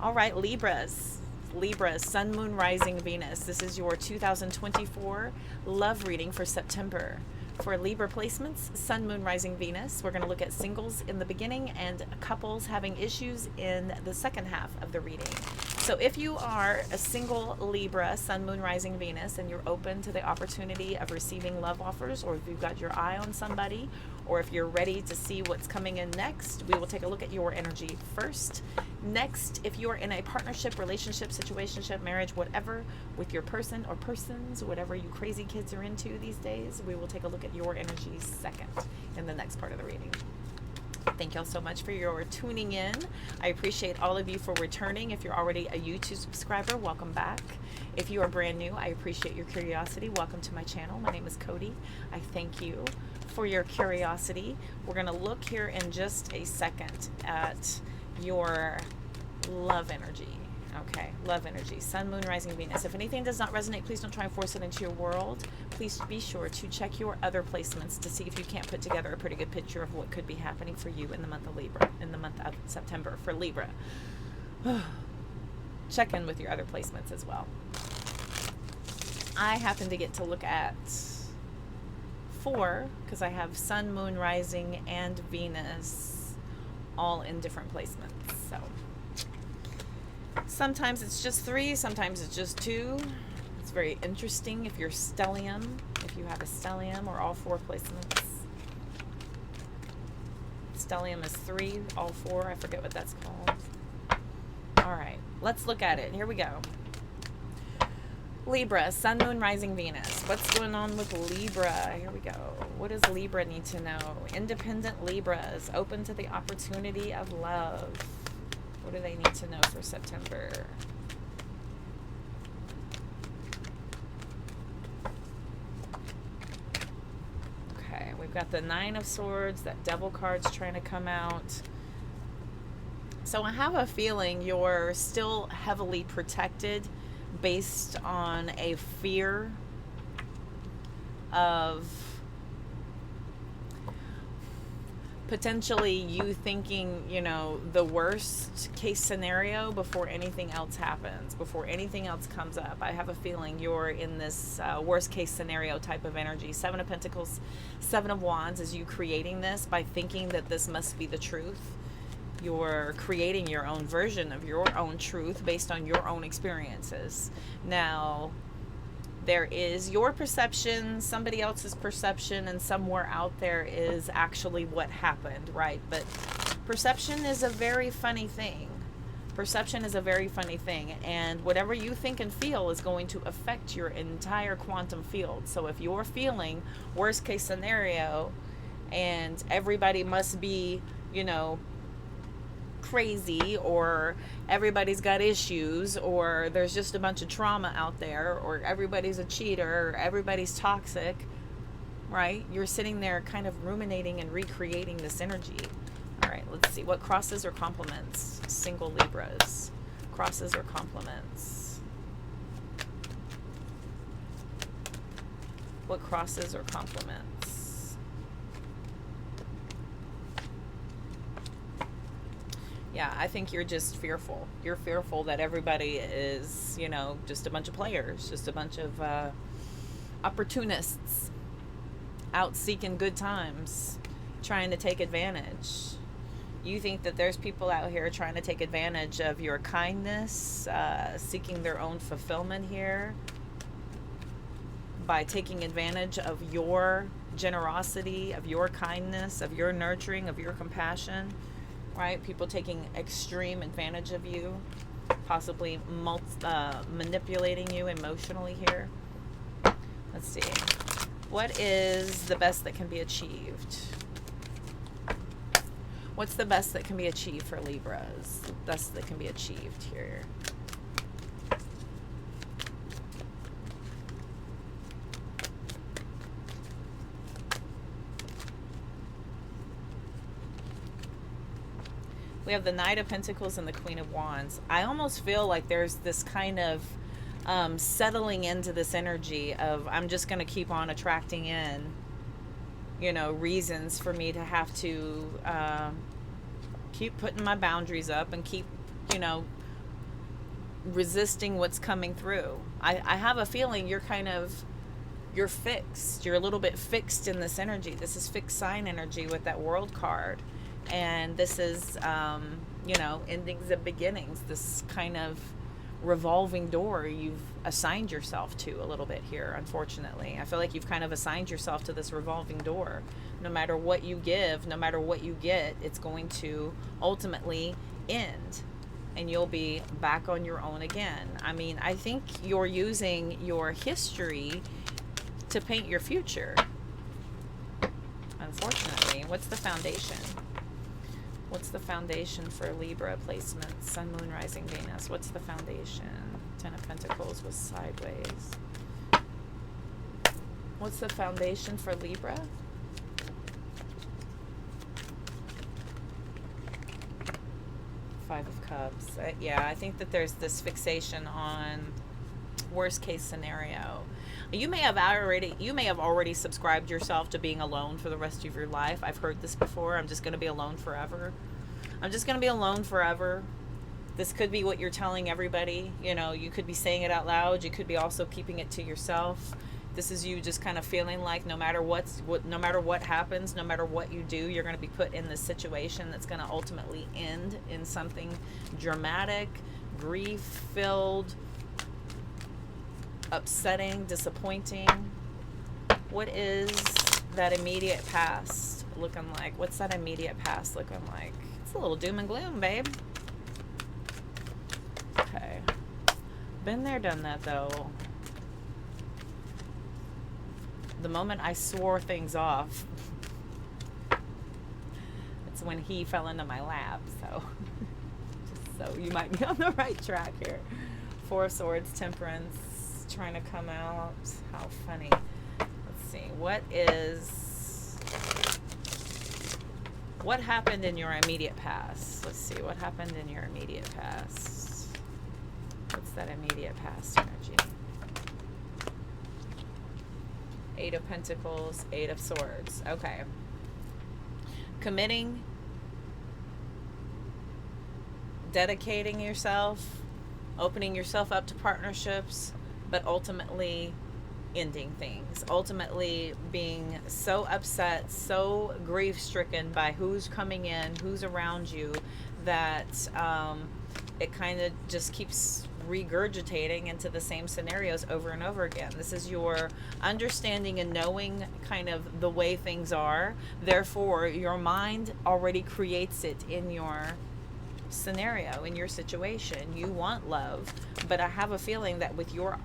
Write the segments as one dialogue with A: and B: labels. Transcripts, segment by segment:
A: All right, Libras. Libra, Sun, Moon, Rising, Venus. This is your 2024 love reading for September. For Libra placements, Sun, Moon, Rising, Venus, we're going to look at singles in the beginning and couples having issues in the second half of the reading. So if you are a single Libra, Sun, Moon, Rising, Venus, and you're open to the opportunity of receiving love offers, or if you've got your eye on somebody, or if you're ready to see what's coming in next, we will take a look at your energy first. Next, if you are in a partnership, relationship, situationship, marriage, whatever, with your person or persons, whatever you crazy kids are into these days, we will take a look at your energy second in the next part of the reading. Thank y'all so much for your tuning in. I appreciate all of you for returning. If you're already a YouTube subscriber, welcome back. If you are brand new, I appreciate your curiosity. Welcome to my channel. My name is Cody. I thank you for your curiosity. We're going to look here in just a second at your love energy. Okay, love energy, Sun, Moon, Rising, Venus. If anything does not resonate, please don't try and force it into your world. Please be sure to check your other placements to see if you can't put together a pretty good picture of what could be happening for you in the month of Libra, in the month of September for Libra. Check in with your other placements as well. I happen to get to look at 4 because I have Sun, Moon, Rising, and Venus all in different placements. So sometimes it's just 3, sometimes it's just 2. It's very interesting if you're stellium, if you have a stellium, or all 4 placements. Stellium is 3, all 4, I forget what that's called. All right, let's look at it. Here we go. Libra, Sun, Moon, Rising, Venus. What's going on with Libra? Here we go. What does Libra need to know? Independent Libras, open to the opportunity of love. What do they need to know for September? Okay, we've got the 9 of Swords, that Devil card's trying to come out. So I have a feeling you're still heavily protected based on a fear of potentially you thinking, you know, the worst case scenario before anything else happens, before anything else comes up. I have a feeling you're in this worst case scenario type of energy. 7 of Pentacles, 7 of Wands is you creating this by thinking that this must be the truth. You're creating your own version of your own truth based on your own experiences. Now, there is your perception, somebody else's perception, and somewhere out there is actually what happened, right? But perception is a very funny thing. Perception is a very funny thing, and whatever you think and feel is going to affect your entire quantum field. So if you're feeling worst case scenario and everybody must be, you know, crazy, or everybody's got issues, or there's just a bunch of trauma out there, or everybody's a cheater, or everybody's toxic, right? You're sitting there kind of ruminating and recreating this energy. All right, let's see. What crosses or complements single Libras? Crosses or complements? What crosses or complements? Yeah, I think you're just fearful. You're fearful that everybody is, you know, just a bunch of players, just a bunch of opportunists out seeking good times, trying to take advantage. You think that there's people out here trying to take advantage of your kindness, seeking their own fulfillment here by taking advantage of your generosity, of your kindness, of your nurturing, of your compassion. Right? People taking extreme advantage of you, possibly manipulating you emotionally here. Let's see. What is the best that can be achieved? What's the best that can be achieved for Libras? The best that can be achieved here. We have the Knight of Pentacles and the Queen of Wands. I almost feel like there's this kind of settling into this energy of I'm just going to keep on attracting in, you know, reasons for me to have to keep putting my boundaries up and keep, you know, resisting what's coming through. I have a feeling you're fixed. You're a little bit fixed in this energy. This is fixed sign energy with that world card. And this is, endings and beginnings. This kind of revolving door you've assigned yourself to a little bit here, unfortunately. I feel like you've kind of assigned yourself to this revolving door. No matter what you give, no matter what you get, it's going to ultimately end. And you'll be back on your own again. I mean, I think you're using your history to paint your future. Unfortunately. What's the foundation? What's the foundation for Libra placement? Sun, Moon, Rising, Venus. What's the foundation? Ten of Pentacles was sideways. What's the foundation for Libra? Five of Cups. Yeah, I think that there's this fixation on worst case scenario. You may have already subscribed yourself to being alone for the rest of your life. I've heard this before. I'm just going to be alone forever. I'm just going to be alone forever. This could be what you're telling everybody. You know, you could be saying it out loud. You could be also keeping it to yourself. This is you just kind of feeling like no matter what happens, no matter what you do, you're going to be put in this situation that's going to ultimately end in something dramatic, grief-filled, upsetting, disappointing. What is that immediate past looking like? What's that immediate past looking like? It's a little doom and gloom, babe. Okay. Been there, done that, though. The moment I swore things off, it's when he fell into my lap. So, just so you might be on the right track here. Four of Swords, Temperance, trying to come out. How funny. Let's see. What happened in your immediate past? Let's see. What happened in your immediate past? What's that immediate past energy? Eight of Pentacles, Eight of Swords. Okay. Committing, dedicating yourself, opening yourself up to partnerships, but ultimately ending things. Ultimately being so upset, so grief-stricken by who's coming in, who's around you, that it kind of just keeps regurgitating into the same scenarios over and over again. This is your understanding and knowing kind of the way things are. Therefore, your mind already creates it in your scenario, in your situation. You want love, but I have a feeling that with your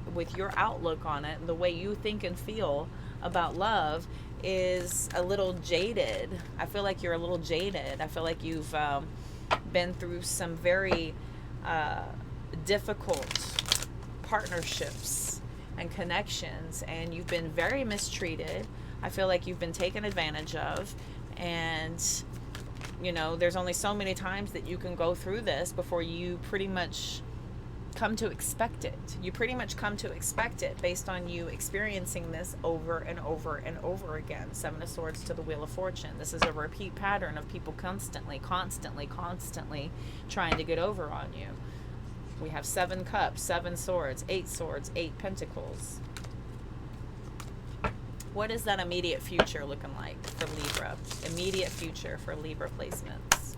A: outlook on it, the way you think and feel about love is a little jaded. I feel like you're a little jaded. I feel like you've been through some very difficult partnerships and connections, and you've been very mistreated. I feel like you've been taken advantage of, and you know, there's only so many times that you can go through this before you pretty much come to expect it. You pretty much come to expect it based on you experiencing this over and over and over again. Seven of Swords to the Wheel of Fortune. This is a repeat pattern of people constantly trying to get over on you. We have 7 cups, 7 swords, 8 pentacles. What is that immediate future looking like for Libra? Immediate future for Libra placements.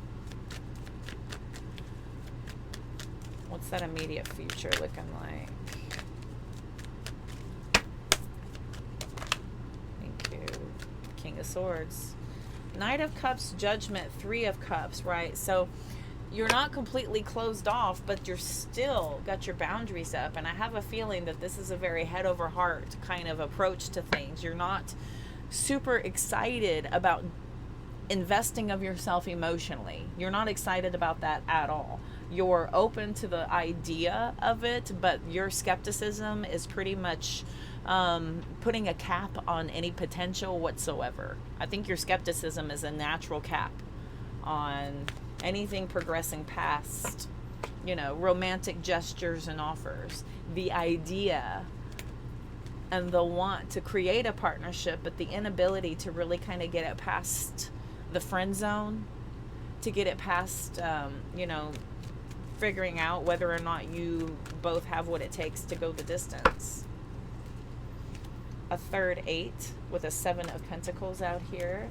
A: What's that immediate future looking like? Thank you. King of Swords. Knight of Cups, Judgment, 3 of Cups, right? So you're not completely closed off, but you're still got your boundaries up. And I have a feeling that this is a very head over heart kind of approach to things. You're not super excited about investing of yourself emotionally. You're not excited about that at all. You're open to the idea of it, but your skepticism is pretty much putting a cap on any potential whatsoever. I think your skepticism is a natural cap on anything progressing past, you know, romantic gestures and offers. The idea and the want to create a partnership, but the inability to really kind of get it past the friend zone, to get it past, you know, figuring out whether or not you both have what it takes to go the distance. A third 8 with a 7 of Pentacles out here.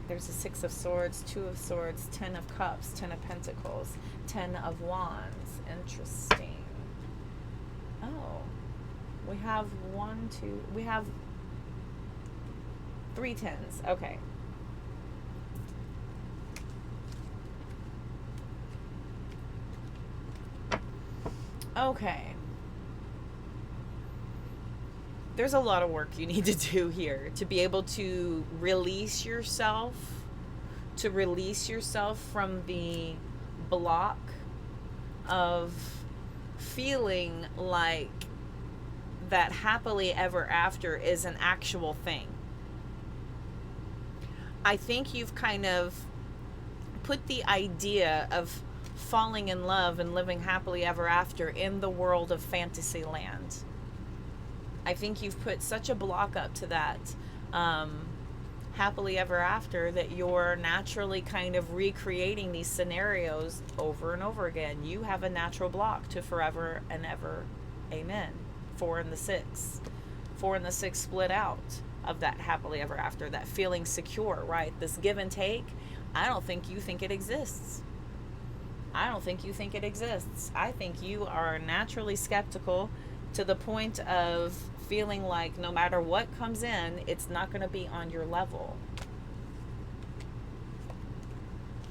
A: There's a 6 of Swords, 2 of Swords, 10 of Cups, 10 of Pentacles, 10 of Wands. Interesting. Oh, we have we have 3 tens. Okay. Okay. There's a lot of work you need to do here to be able to release yourself, from the block of feeling like that happily ever after is an actual thing. I think you've kind of put the idea of falling in love and living happily ever after in the world of fantasy land. I think you've put such a block up to that happily ever after that you're naturally kind of recreating these scenarios over and over again. You have a natural block to forever and ever. Amen. 4 and the 6. 4 and the 6 split out of that happily ever after, that feeling secure, right? This give and take. I don't think you think it exists. I don't think you think it exists. I think you are naturally skeptical to the point of feeling like no matter what comes in, it's not going to be on your level.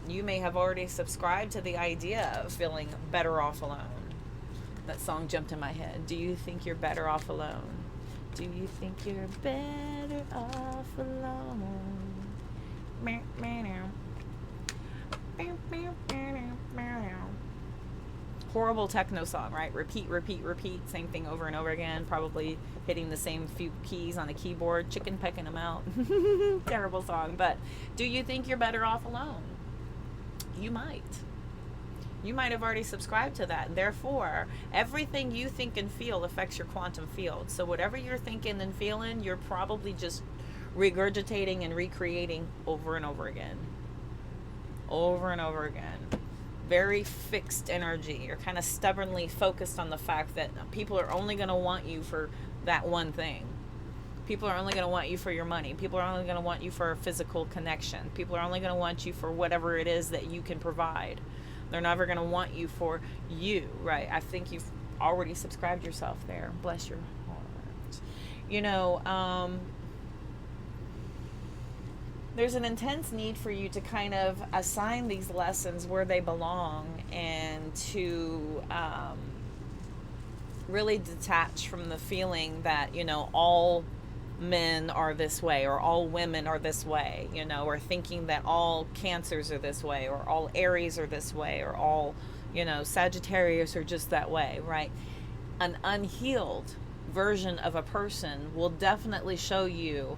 A: You may have already subscribed to the idea of feeling better off alone. That song jumped in my head. Do you think you're better off alone? Do you think you're better off alone? Horrible techno song, right? Repeat, repeat, repeat. Same thing over and over again. Probably hitting the same few keys on a keyboard. Chicken pecking them out. Terrible song. But do you think you're better off alone? You might. You might have already subscribed to that. Therefore, everything you think and feel affects your quantum field. So whatever you're thinking and feeling, you're probably just regurgitating and recreating over and over again. Over and over again. Very fixed energy. You're kind of stubbornly focused on the fact that people are only going to want you for that one thing. People are only going to want you for your money. People are only going to want you for a physical connection. People are only going to want you for whatever it is that you can provide. They're never going to want you for you, right? I think you've already subscribed yourself there. Bless your heart. You know, there's an intense need for you to kind of assign these lessons where they belong and to really detach from the feeling that, you know, all men are this way or all women are this way, you know, or thinking that all Cancers are this way or all Aries are this way or all, you know, Sagittarius are just that way, right? An unhealed version of a person will definitely show you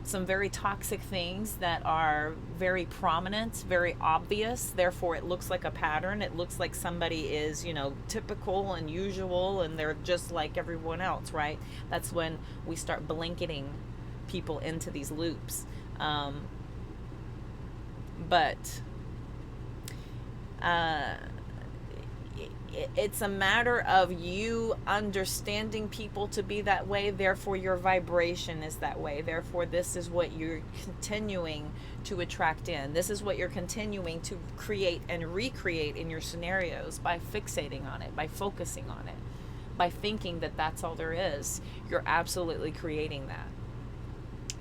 A: some very toxic things that are very prominent, very obvious. Therefore, it looks like a pattern. It looks like somebody is, you know, typical and usual, and they're just like everyone else, right? That's when we start blanketing people into these loops. It's a matter of you understanding people to be that way, therefore your vibration is that way. Therefore, this is what you're continuing to attract in. This is what you're continuing to create and recreate in your scenarios by fixating on it, by focusing on it, by thinking that that's all there is. You're absolutely creating that.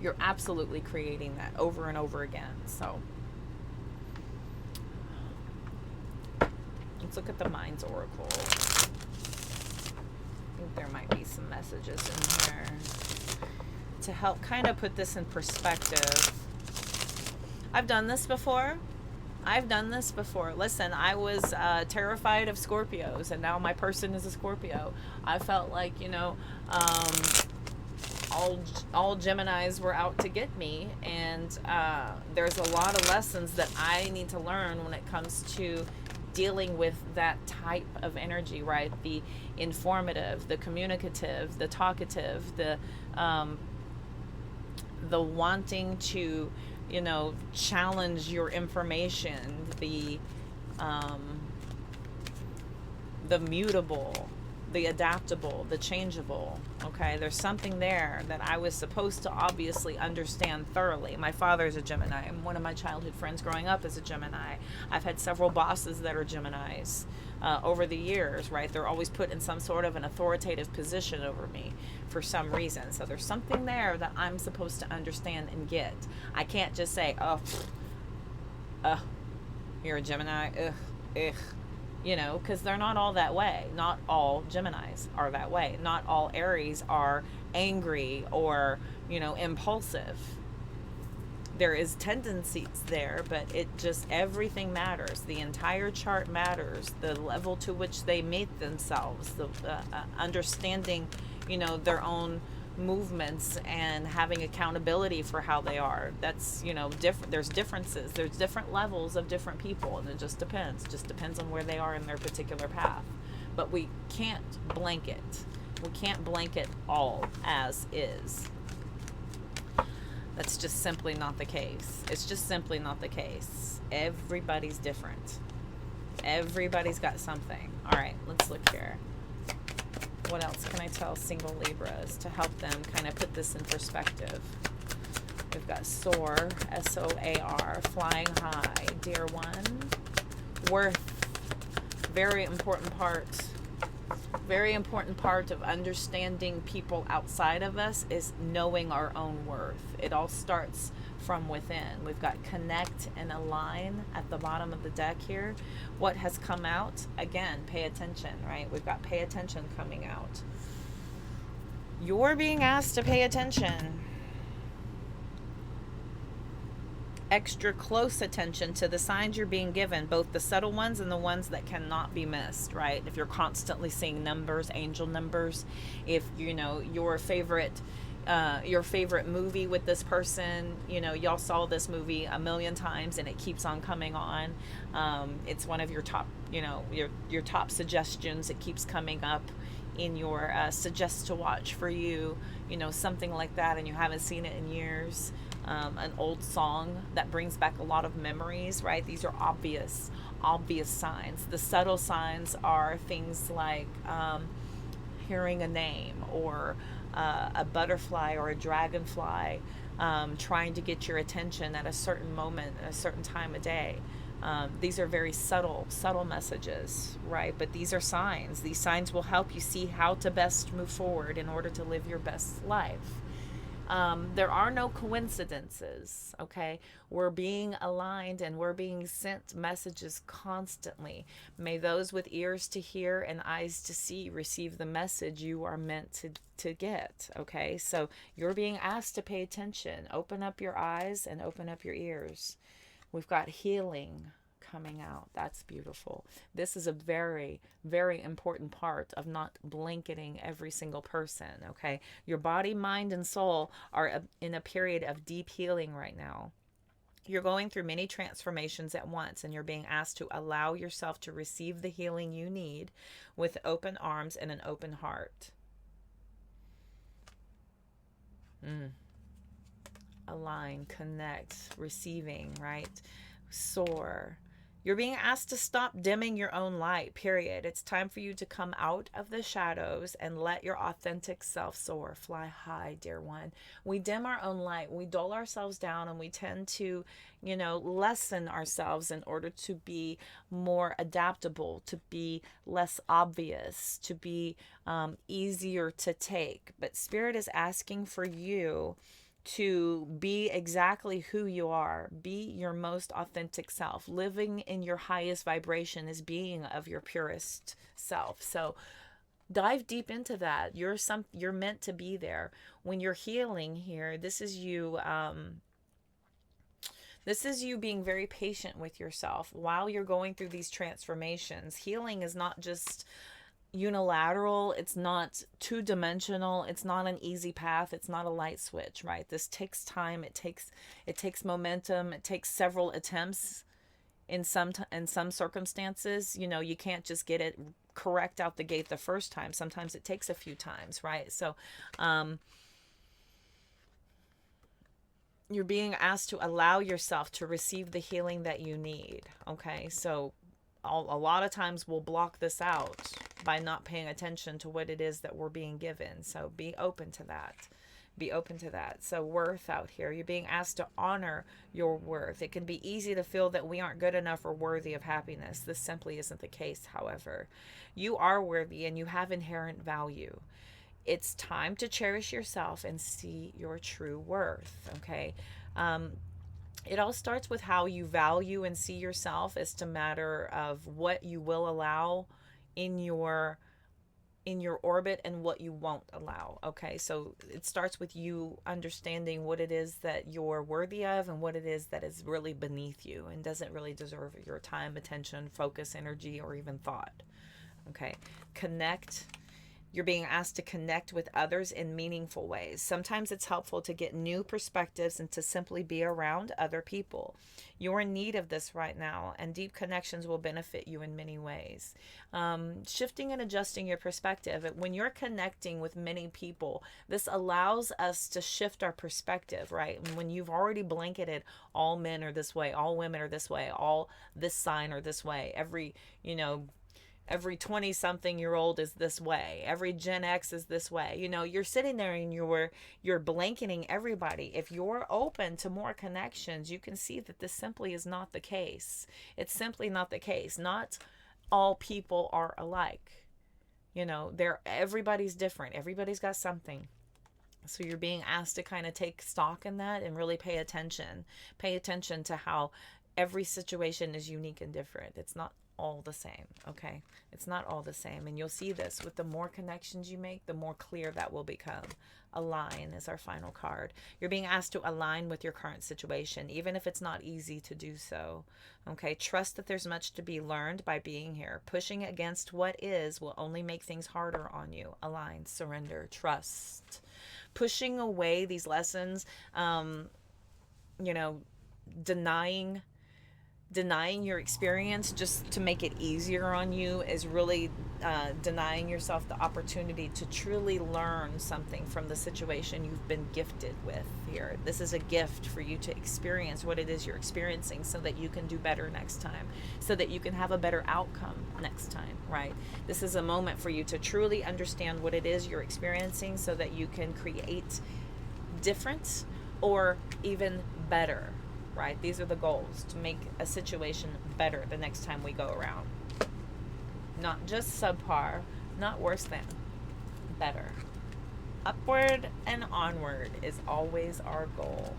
A: You're absolutely creating that over and over again. So let's look at the Mind's Oracle. I think there might be some messages in here to help kind of put this in perspective. I've done this before. Listen, I was terrified of Scorpios, and now my person is a Scorpio. I felt like, you know, all Geminis were out to get me, and there's a lot of lessons that I need to learn when it comes to dealing with that type of energy, right? The informative, the communicative, the talkative, the wanting to, you know, challenge your information, the um, the mutable, the adaptable, the changeable. Okay, there's something there that I was supposed to obviously understand thoroughly. My father's a Gemini. One of my childhood friends growing up is a Gemini. I've had several bosses that are Geminis over the years, right? They're always put in some sort of an authoritative position over me for some reason. So there's something there that I'm supposed to understand and get. I can't just say, oh, you're a Gemini, ugh. You know, because they're not all that way. Not all Geminis are that way. Not all Aries are angry or, you know, impulsive. There is tendencies there, but it just, everything matters. The entire chart matters. The level to which they meet themselves, the understanding, you know, their own movements and having accountability for how they are. That's, you know, different. There's differences. There's different levels of different people, and it just depends on where they are in their particular path. But we can't blanket. We can't blanket all as is. That's just simply not the case. It's just simply not the case. Everybody's different. Everybody's got something. All right, let's look here. What else can I tell single Libras to help them kind of put this in perspective? We've got Soar, S-O-A-R, flying high, dear one. Worth, very important part of understanding people outside of us is knowing our own worth. It all starts from within. We've got connect and align at the bottom of the deck here. What has come out? Again, pay attention, right? We've got pay attention coming out. You're being asked to pay attention. Extra close attention to the signs you're being given, both the subtle ones and the ones that cannot be missed, right? If you're constantly seeing numbers, angel numbers, if, you know, your favorite movie with this person, you know, y'all saw this movie a million times and it keeps on coming on. It's one of your top, you know, your top suggestions. It keeps coming up in your suggest to watch for you, you know, something like that, and you haven't seen it in years. An old song that brings back a lot of memories, right? These are obvious signs. The subtle signs are things like hearing a name, or a butterfly or a dragonfly trying to get your attention at a certain moment, at a certain time of day. These are very subtle messages, right? But these are signs. These signs will help you see how to best move forward in order to live your best life. There are no coincidences, okay? We're being aligned and we're being sent messages constantly. May those with ears to hear and eyes to see receive the message you are meant to get, okay? So you're being asked to pay attention. Open up your eyes and open up your ears. We've got healing coming out. That's beautiful. This is a very, very important part of not blanketing every single person, okay? Your body, mind, and soul are in a period of deep healing right now. You're going through many transformations at once, and you're being asked to allow yourself to receive the healing you need with open arms and an open heart. Align, connect, receiving, right? Soar. You're being asked to stop dimming your own light, period. It's time for you to come out of the shadows and let your authentic self soar. Fly high, dear one. We dim our own light. We dull ourselves down, and we tend to, you know, lessen ourselves in order to be more adaptable, to be less obvious, to be easier to take. But Spirit is asking for you to be exactly who you are. Be your most authentic self. Living in your highest vibration is being of your purest self. So dive deep into that. You're meant to be there. When you're healing here, this is you being very patient with yourself while you're going through these transformations. Healing is not just unilateral. It's not two-dimensional. It's not an easy path. It's not a light switch, right? This takes time. It takes momentum. It takes several attempts in some circumstances. You know, you can't just get it correct out the gate the first time. Sometimes it takes a few times, right? So you're being asked to allow yourself to receive the healing that you need, okay? So a lot of times we'll block this out by not paying attention to what it is that we're being given. So be open to that. Be open to that. So worth out here. You're being asked to honor your worth. It can be easy to feel that we aren't good enough or worthy of happiness. This simply isn't the case, however. You are worthy and you have inherent value. It's time to cherish yourself and see your true worth, okay? It all starts with how you value and see yourself. It's a matter of what you will allow in your orbit and what you won't allow. Okay, so it starts with you understanding what it is that you're worthy of and what it is that is really beneath you and doesn't really deserve your time, attention, focus, energy, or even thought. Okay, connect. You're being asked to connect with others in meaningful ways. Sometimes it's helpful to get new perspectives and to simply be around other people. You're in need of this right now, and deep connections will benefit you in many ways. Shifting and adjusting your perspective. When you're connecting with many people, this allows us to shift our perspective, right? And when you've already blanketed all men are this way, all women are this way, all this sign are this way, every 20-something-year-old is this way. Every Gen X is this way. You're sitting there and you're blanketing everybody. If you're open to more connections, you can see that this simply is not the case. It's simply not the case. Not all people are alike. Everybody's different. Everybody's got something. So you're being asked to kind of take stock in that and really pay attention. Pay attention to how every situation is unique and different. It's not all the same, okay? It's not all the same. And you'll see this with the more connections you make, the more clear that will become. Align is our final card. You're being asked to align with your current situation, even if it's not easy to do so, okay? Trust that there's much to be learned by being here. Pushing against what is will only make things harder on you. Align, surrender, trust. Pushing away these lessons, denying your experience just to make it easier on you is really denying yourself the opportunity to truly learn something from the situation you've been gifted with here. This is a gift for you to experience what it is you're experiencing so that you can do better next time, so that you can have a better outcome next time, right? This is a moment for you to truly understand what it is you're experiencing so that you can create different or even better. Right? These are the goals, to make a situation better the next time we go around. Not just subpar, not worse than, better. Upward and onward is always our goal.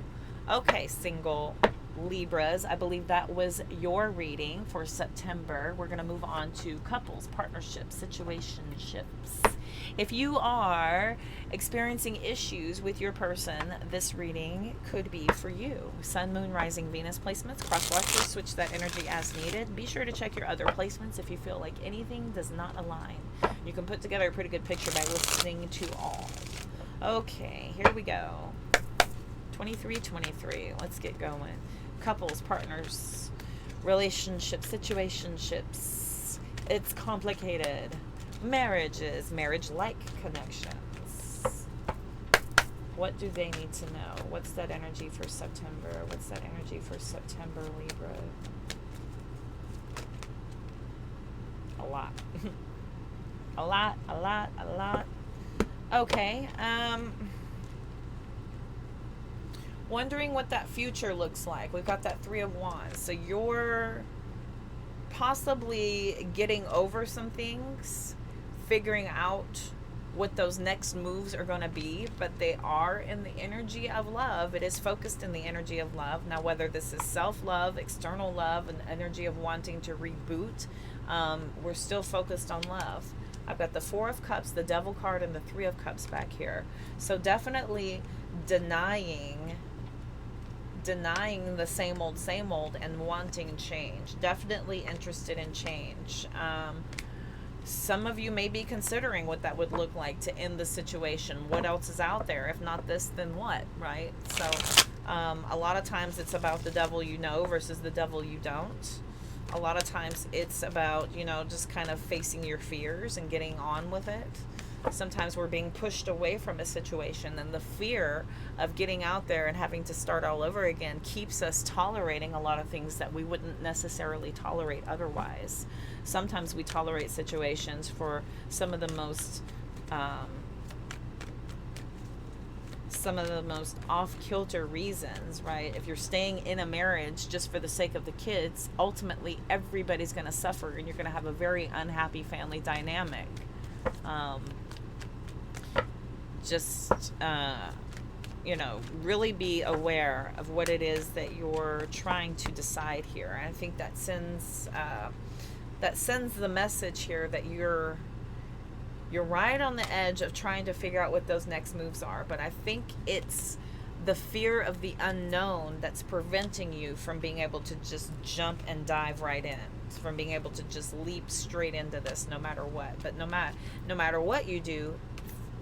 A: Okay, single Libras, I believe that was your reading for September. We're going to move on to couples, partnerships, situationships. If you are experiencing issues with your person, this reading could be for you. Sun, Moon, Rising, Venus placements, cross-watchers, switch that energy as needed. Be sure to check your other placements if you feel like anything does not align. You can put together a pretty good picture by listening to all. Okay, here we go. 23. Let's get going. Couples, partners, relationships, situationships. It's complicated. Marriages, marriage-like connections. What do they need to know? What's that energy for September? What's that energy for September, Libra? A lot. a lot. Okay. Wondering what that future looks like. We've got that 3 of Wands. So you're possibly getting over some things, figuring out what those next moves are going to be, but they are in the energy of love. It is focused in the energy of love. Now, whether this is self-love, external love, an energy of wanting to reboot, we're still focused on love. I've got the 4 of Cups, the Devil card, and the 3 of Cups back here. So definitely denying the same old and wanting change. Definitely interested in change. Some of you may be considering what that would look like to end the situation. What else is out there? If not this, then what, right? So a lot of times it's about the devil you know versus the devil you don't. A lot of times it's about, just kind of facing your fears and getting on with it. Sometimes we're being pushed away from a situation, and the fear of getting out there and having to start all over again keeps us tolerating a lot of things that we wouldn't necessarily tolerate otherwise. Sometimes we tolerate situations for some of the most off-kilter reasons, right? If you're staying in a marriage just for the sake of the kids, ultimately everybody's going to suffer, and you're going to have a very unhappy family dynamic. You know, really be aware of what it is that you're trying to decide here. And I think that sends the message here that you're right on the edge of trying to figure out what those next moves are. But I think it's the fear of the unknown that's preventing you from being able to just jump and dive right in, from being able to just leap straight into this no matter what. But no matter what you do,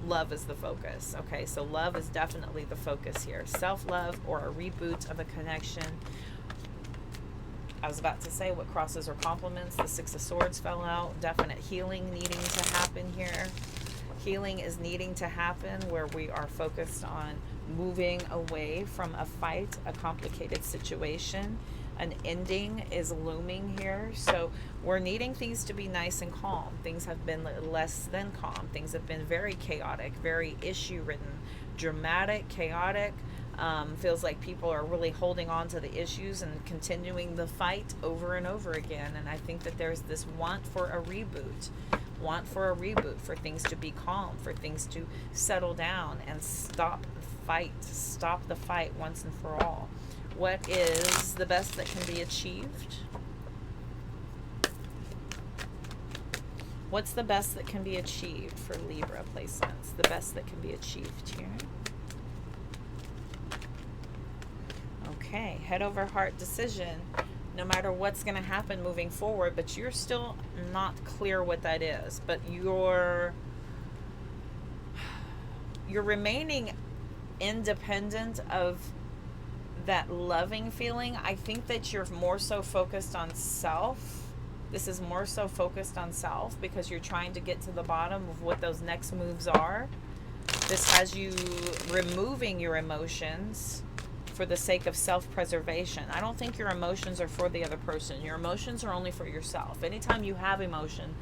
A: love is the focus. Okay, so love is definitely the focus here. Self-love or a reboot of a connection. I was about to say, what crosses or complements? The Six of Swords fell out. Definite healing needing to happen here. Healing is needing to happen where we are focused on moving away from a fight, a complicated situation. An ending is looming here. So we're needing things to be nice and calm. Things have been less than calm. Things have been very chaotic, very issue-ridden, dramatic, chaotic. Feels like people are really holding on to the issues and continuing the fight over and over again. And I think that there's this want for a reboot, for things to be calm, for things to settle down and stop the fight once and for all. What is the best that can be achieved? What's the best that can be achieved for Libra placements? The best that can be achieved here. Okay, head over heart decision. No matter what's going to happen moving forward, but you're still not clear what that is. But you're remaining independent of that loving feeling. I think that you're more so focused on self. This is more so focused on self because you're trying to get to the bottom of what those next moves are. This has you removing your emotions for the sake of self-preservation. I don't think your emotions are for the other person. Your emotions are only for yourself. Anytime you have emotion,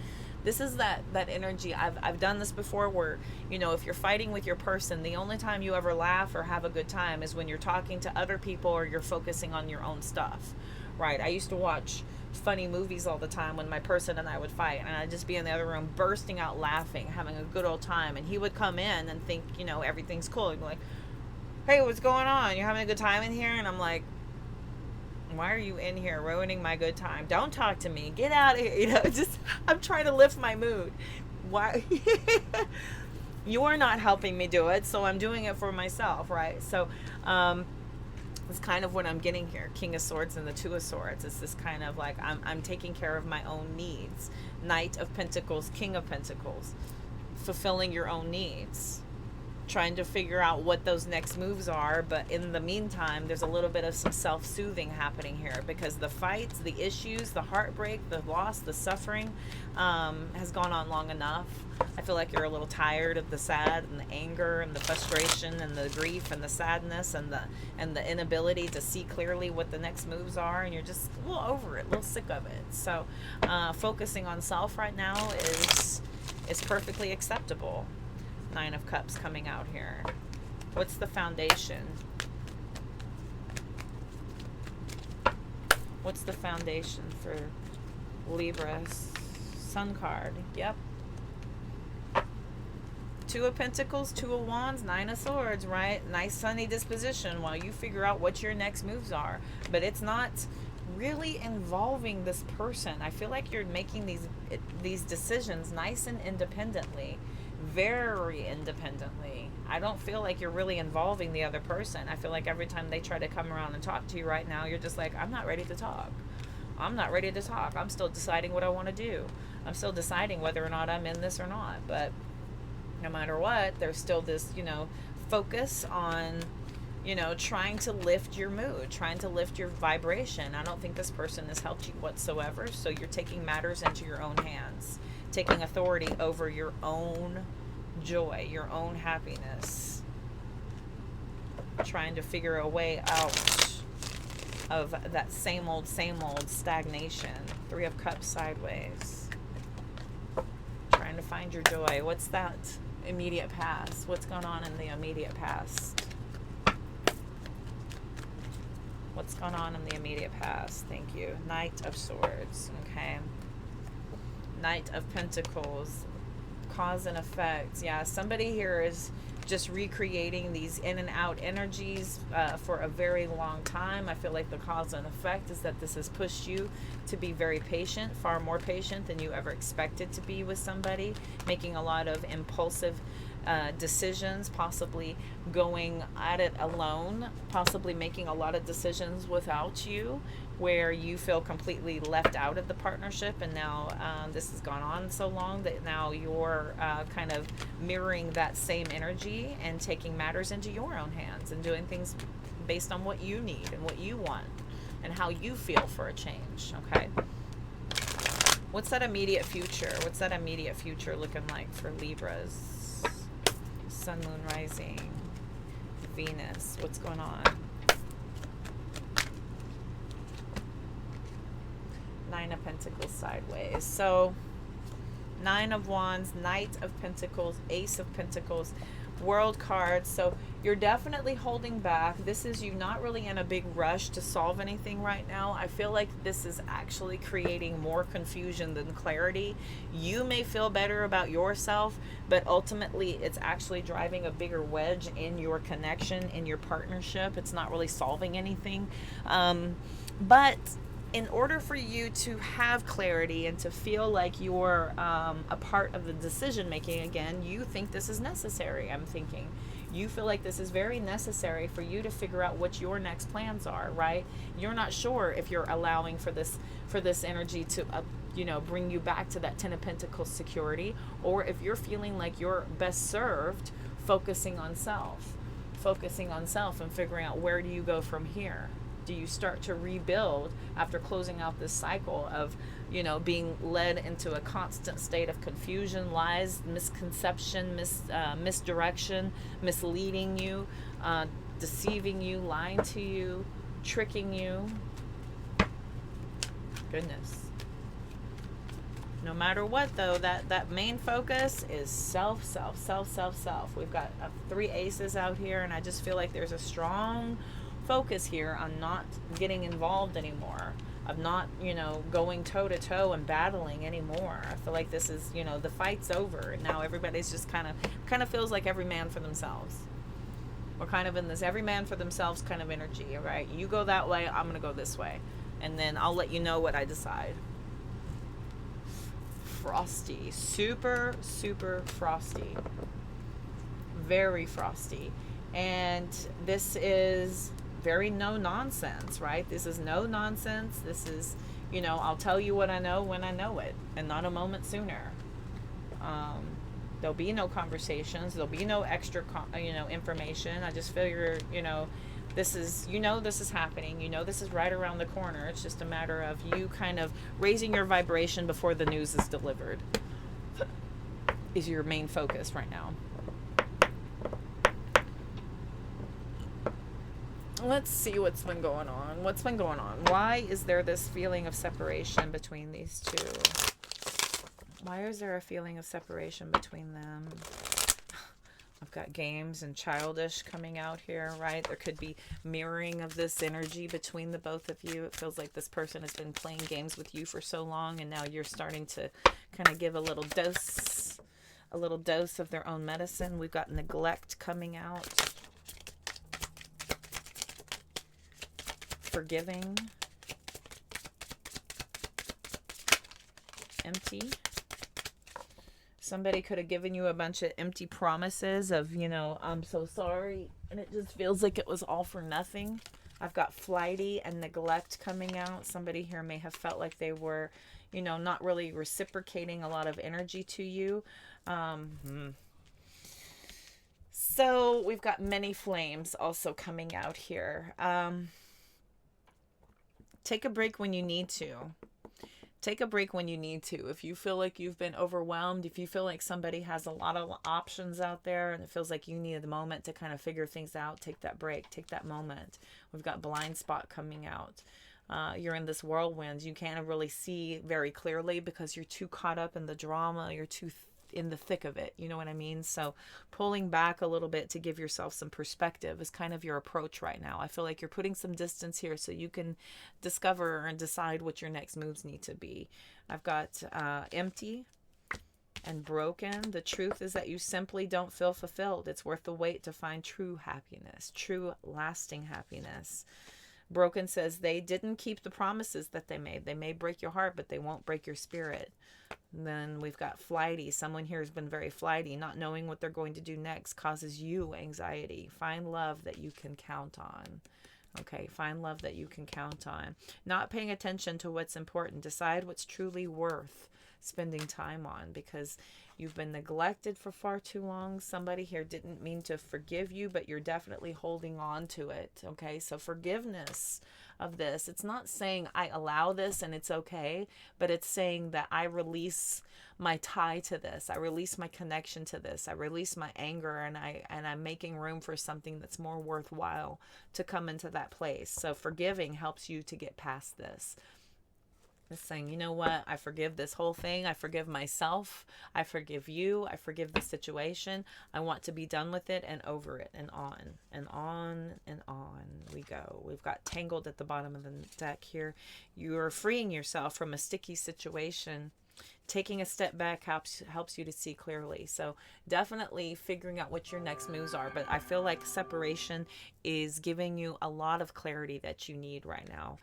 A: this is that energy. I've done this before where, you know, if you're fighting with your person, the only time you ever laugh or have a good time is when you're talking to other people or you're focusing on your own stuff, right? I used to watch funny movies all the time when my person and I would fight, and I'd just be in the other room bursting out laughing, having a good old time, and he would come in and think, you know, everything's cool. He'd be like, hey, what's going on? You're having a good time in here? And I'm like, why are you in here ruining my good time? Don't talk to me. Get out of here. You know, just, I'm trying to lift my mood. Why? You're not helping me do it, so I'm doing it for myself, right? So, it's kind of what I'm getting here. King of Swords and the Two of Swords. It's this kind of like, I'm taking care of my own needs. Knight of Pentacles, King of Pentacles. Fulfilling your own needs. Trying to figure out what those next moves are, but in the meantime there's a little bit of some self-soothing happening here because the fights, the issues, the heartbreak, the loss, the suffering has gone on long enough. I feel like you're a little tired of the sad and the anger and the frustration and the grief and the sadness and the inability to see clearly what the next moves are, and you're just a little over it, a little sick of it. So focusing on self right now is perfectly acceptable. Nine of Cups coming out here. What's the foundation? What's the foundation for Libra? Sun card. Yep. Two of Pentacles, Two of Wands, Nine of Swords, right? Nice sunny disposition while you figure out what your next moves are. But it's not really involving this person. I feel like you're making these decisions nice and independently. Very independently. I don't feel like you're really involving the other person. I feel like every time they try to come around and talk to you right now, you're just like, I'm not ready to talk. I'm not ready to talk. I'm still deciding what I want to do. I'm still deciding whether or not I'm in this or not. But no matter what, there's still this, you know, focus on, you know, trying to lift your mood, trying to lift your vibration. I don't think this person has helped you whatsoever. So you're taking matters into your own hands. Taking authority over your own joy, your own happiness. Trying to figure a way out of that same old stagnation. 3 of Cups sideways. Trying to find your joy. What's that immediate past? What's going on in the immediate past? What's going on in the immediate past? Thank you. Knight of Swords. Okay. Knight of Pentacles. Cause and effect. Yeah, somebody here is just recreating these in and out energies for a very long time. I feel like the cause and effect is that this has pushed you to be very patient, far more patient than you ever expected to be with somebody, making a lot of impulsive decisions, possibly going at it alone, possibly making a lot of decisions without you, where you feel completely left out of the partnership. And now this has gone on so long that now you're kind of mirroring that same energy and taking matters into your own hands and doing things based on what you need and what you want and how you feel for a change. Okay. What's that immediate future? What's that immediate future looking like for Libras? Sun, Moon, Rising, Venus. What's going on? 9 of Pentacles sideways. So 9 of Wands, Knight of Pentacles, Ace of Pentacles, World card. So you're definitely holding back. This is you not really in a big rush to solve anything right now. I feel like this is actually creating more confusion than clarity. You may feel better about yourself, but ultimately it's actually driving a bigger wedge in your connection, in your partnership. It's not really solving anything. But in order for you to have clarity and to feel like you're a part of the decision making again, you think this is necessary. I'm thinking you feel like this is very necessary for you to figure out what your next plans are, right? You're not sure if you're allowing for this energy to bring you back to that 10 of Pentacles security, or if you're feeling like you're best served focusing on self and figuring out where do you go from here. Do you start to rebuild after closing out this cycle of, being led into a constant state of confusion, lies, misconception, misdirection, misleading you, deceiving you, lying to you, tricking you? Goodness. No matter what, though, that main focus is self. We've got 3 aces out here, and I just feel like there's a strong focus here on not getting involved anymore, of not going toe to toe and battling anymore. I feel like this is the fight's over, and now everybody's just kind of feels like every man for themselves. We're kind of in this every man for themselves kind of energy. All right, you go that way, I'm gonna go this way, and then I'll let you know what I decide. Frosty, super frosty, very frosty. And this is very no nonsense, right? This is no nonsense. This is, I'll tell you what I know when I know it, and not a moment sooner. There'll be no conversations. There'll be no extra, information. I just figure, this is, this is happening. This is right around the corner. It's just a matter of you kind of raising your vibration before the news is delivered. Is your main focus right now. Let's see what's been going on. Why is there this feeling of separation between these two? Why is there a feeling of separation between them? I've got games and childish coming out here, right? There could be mirroring of this energy between the both of you. It feels like this person has been playing games with you for so long, and now you're starting to kind of give a little dose of their own medicine. We've got neglect coming out. Forgiving. Empty. Somebody could have given you a bunch of empty promises of, I'm so sorry, and it just feels like it was all for nothing. I've got flighty and neglect coming out. Somebody here may have felt like they were, not really reciprocating a lot of energy to you. So we've got many flames also coming out here. Take a break when you need to. Take a break when you need to. If you feel like you've been overwhelmed, if you feel like somebody has a lot of options out there and it feels like you need the moment to kind of figure things out, take that break, take that moment. We've got blind spot coming out. You're in this whirlwind. You can't really see very clearly because you're too caught up in the drama. You're too in the thick of it. You know what I mean? So pulling back a little bit to give yourself some perspective is kind of your approach right now. I feel like you're putting some distance here so you can discover and decide what your next moves need to be. I've got empty and broken. The truth is that you simply don't feel fulfilled. It's worth the wait to find true happiness, true lasting happiness. Broken says they didn't keep the promises that they made. They may break your heart, but they won't break your spirit. And then we've got flighty. Someone here has been very flighty. Not knowing what they're going to do next causes you anxiety. Find love that you can count on. Okay, find love that you can count on. Not paying attention to what's important. Decide what's truly worth spending time on, because you've been neglected for far too long. Somebody here didn't mean to forgive you, but you're definitely holding on to it. Okay, so forgiveness of this. It's not saying I allow this and it's okay, but it's saying that I release my tie to this. I release my connection to this. I release my anger, and I'm making room for something that's more worthwhile to come into that place. So forgiving helps you to get past this. It's saying, you know what, I forgive this whole thing. I forgive myself. I forgive you. I forgive the situation. I want to be done with it and over it, and on and on and on we go. We've got tangled at the bottom of the deck here. You are freeing yourself from a sticky situation. Taking a step back helps you to see clearly. So definitely figuring out what your next moves are. But I feel like separation is giving you a lot of clarity that you need right now.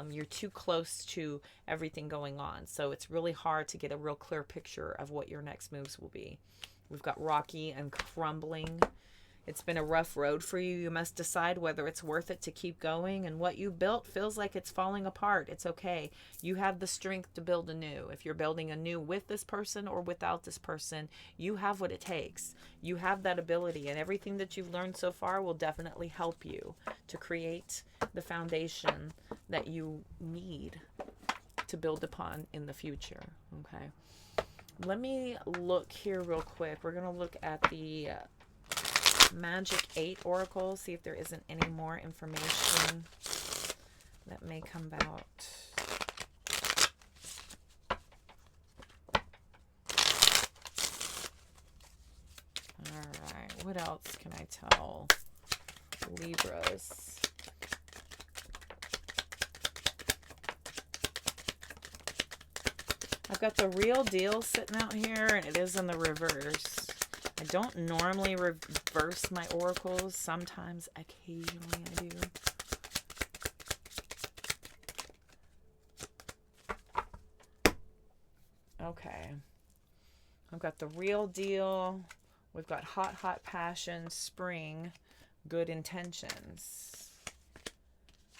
A: You're too close to everything going on. So it's really hard to get a real clear picture of what your next moves will be. We've got rocky and crumbling. It's been a rough road for you. You must decide whether it's worth it to keep going, and what you built feels like it's falling apart. It's okay. You have the strength to build anew. If you're building anew with this person or without this person, you have what it takes. You have that ability, and everything that you've learned so far will definitely help you to create the foundation that you need to build upon in the future. Okay. Let me look here real quick. We're going to look at the Magic 8 Oracle, see if there isn't any more information that may come about. Alright, what else can I tell Libras? I've got the real deal sitting out here, and it is in the reverse. I don't normally reverse my oracles. Sometimes, occasionally I do. Okay. I've got the real deal. We've got hot, hot passion, spring, good intentions.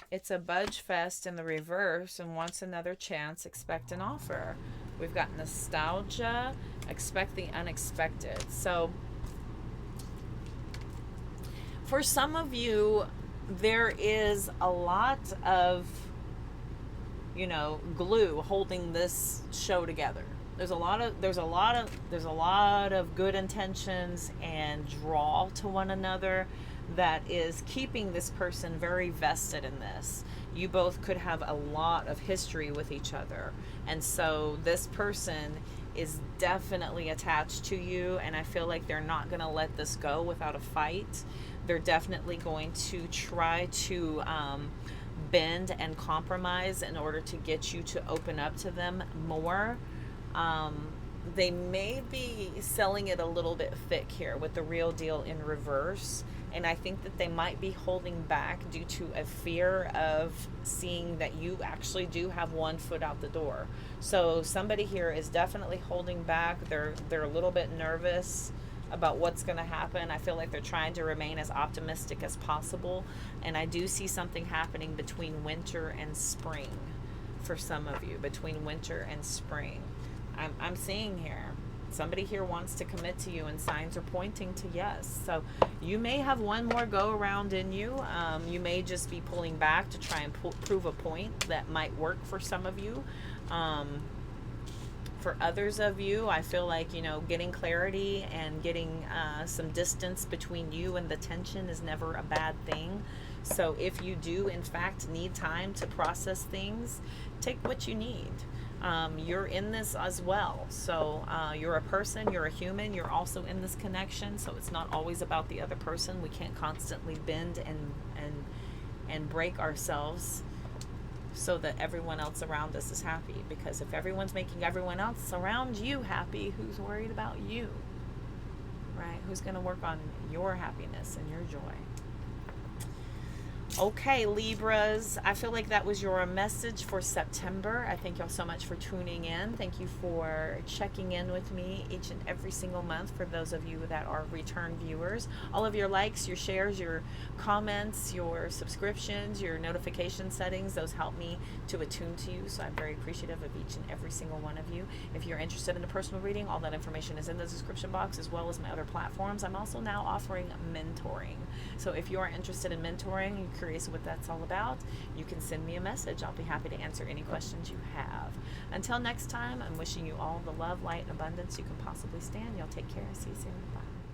A: It's a budge fest in the reverse, and wants another chance, expect an offer. We've got nostalgia, expect the unexpected. So for some of you, there is a lot of, glue holding this show together. There's a lot of good intentions and draw to one another that is keeping this person very vested in this. You both could have a lot of history with each other, and so this person is definitely attached to you, and I feel like they're not going to let this go without a fight. They're definitely going to try to bend and compromise in order to get you to open up to them more. They may be selling it a little bit thick here with the real deal in reverse. And I think that they might be holding back due to a fear of seeing that you actually do have one foot out the door. So somebody here is definitely holding back. They're a little bit nervous about what's going to happen. I feel like they're trying to remain as optimistic as possible. And I do see something happening between winter and spring for some of you, between winter and spring. I'm seeing here. Somebody here wants to commit to you, and signs are pointing to yes. So you may have one more go around in you. You may just be pulling back to try and prove a point that might work for some of you. For others of you, I feel like, getting clarity and getting some distance between you and the tension is never a bad thing. So if you do, in fact, need time to process things, take what you need. You're in this as well. So you're a person, you're a human, you're also in this connection. So it's not always about the other person. We can't constantly bend and break ourselves so that everyone else around us is happy. Because if everyone's making everyone else around you happy, who's worried about you? Right? Who's going to work on your happiness and your joy? Okay, Libras, I feel like that was your message for September. I thank y'all so much for tuning in. Thank you for checking in with me each and every single month for those of you that are return viewers. All of your likes, your shares, your comments, your subscriptions, your notification settings, those help me to attune to you. So I'm very appreciative of each and every single one of you. If you're interested in a personal reading, all that information is in the description box, as well as my other platforms. I'm also now offering mentoring. So if you are interested in mentoring, you're curious what that's all about, you can send me a message. I'll be happy to answer any questions you have. Until next time, I'm wishing you all the love, light, and abundance you can possibly stand. Y'all take care. See you soon. Bye.